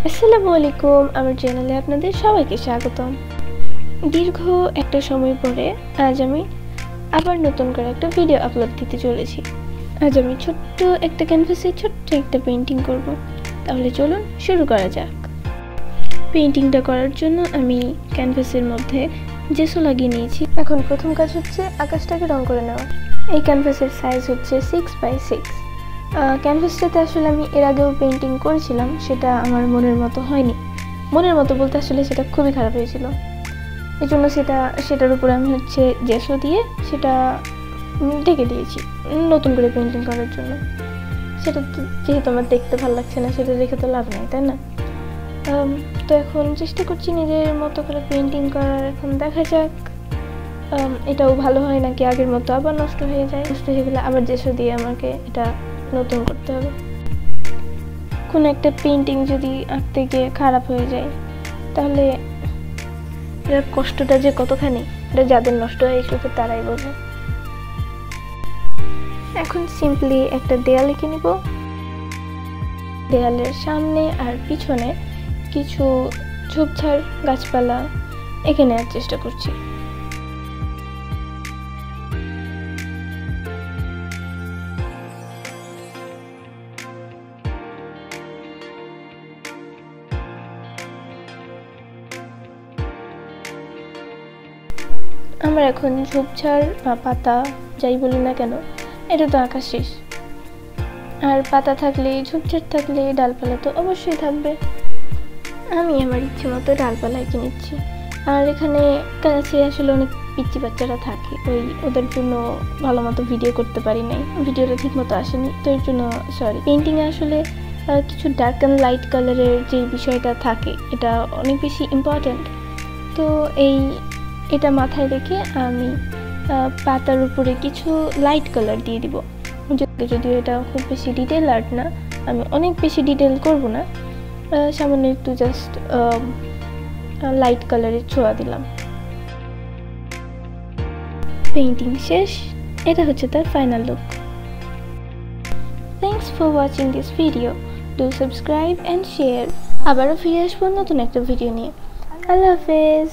আসসালামু আলাইকুম, আমার চ্যানেলে আপনাদের সবাইকে স্বাগতম। দীর্ঘ একটা সময় পরে আজ আমি আবার নতুন করে একটা ভিডিও আপলোড দিতে চলেছি। আজ আমি ছোট্ট একটা ক্যানভাসে ছোট্ট একটা পেন্টিং করব। তাহলে চলুন শুরু করা যাক। পেন্টিংটা করার জন্য আমি ক্যানভাসের মধ্যে জেসো লাগিয়ে নিয়েছি। এখন প্রথম কাজ হচ্ছে আকাশটাকে রং করে নেওয়া। এই ক্যানভাসের সাইজ হচ্ছে 6x6। ক্যানভাসটাতে আসলে আমি এর আগেও পেন্টিং করেছিলাম, সেটা আমার মনের মতো হয়নি। মনের মতো বলতে আসলে সেটা খুবই খারাপ হয়েছিল। এই জন্য সেটার উপরে আমি জেসো দিয়ে সেটা ঢেকে দিয়েছি নতুন করে পেন্টিং করার জন্য। সেটা যেহেতু আমার দেখতে ভালো লাগছে না, সেটা রেখে তো লাভ নেই, তাই না? তো এখন চেষ্টা করছি নিজের মতো করে পেন্টিং করার। এখন দেখা যাক এটাও ভালো হয় নাকি আগের মতো আবার নষ্ট হয়ে যায়। নষ্ট হয়ে গেলে আবার জেসো দিয়ে আমাকে এটা নতুন করতে হবে। কোনো একটা পেন্টিং যদি আঁকতে গিয়ে খারাপ হয়ে যায় তাহলে এর কষ্টটা যে কতখানি, এটা যাদের নষ্ট হয়ে শুধু তারাই বোঝে। এখন সিম্পলি একটা দেয়াল এঁকে নিব। দেয়ালের সামনে আর পিছনে কিছু ঝোপঝাড় গাছপালা এঁকে নেওয়ার চেষ্টা করছি। আমরা এখন ঝোপঝাড় বা পাতা যাই বলি না কেন, এটা তো আঁকা শেষ। আর পাতা থাকলে, ঝোপঝাড় থাকলে ডালপালা তো অবশ্যই থাকবে। আমি আমার ইচ্ছে মতো ডালপালা এঁকে নিচ্ছি। আর এখানে কাছে আসলে অনেক পিচ্চি বাচ্চারা থাকে, ওদের জন্য ভালো মতো ভিডিও করতে পারি নাই, ভিডিওটা ঠিক মতো আসেনি, তো এর জন্য সরি। পেন্টিংয়ে আসলে কিছু ডার্ক অ্যান্ড লাইট কালারের যে বিষয়টা থাকে, এটা অনেক বেশি ইম্পর্ট্যান্ট। তো এটা মাথায় রেখে আমি পাতার উপরে কিছু লাইট কালার দিয়ে দিব। যদিও এটা খুব বেশি ডিটেল আর্ট না, আমি অনেক বেশি ডিটেল করব না, সামান্য একটু জাস্ট লাইট কালারের ছোঁয়া দিলাম। পেইন্টিং শেষ, এটা হচ্ছে তার final look. Thanks for watching this video. Do subscribe and share. আবারও ফিরে আসবো নতুন একটা ভিডিও নিয়ে। আল্লাহ হাফেজ।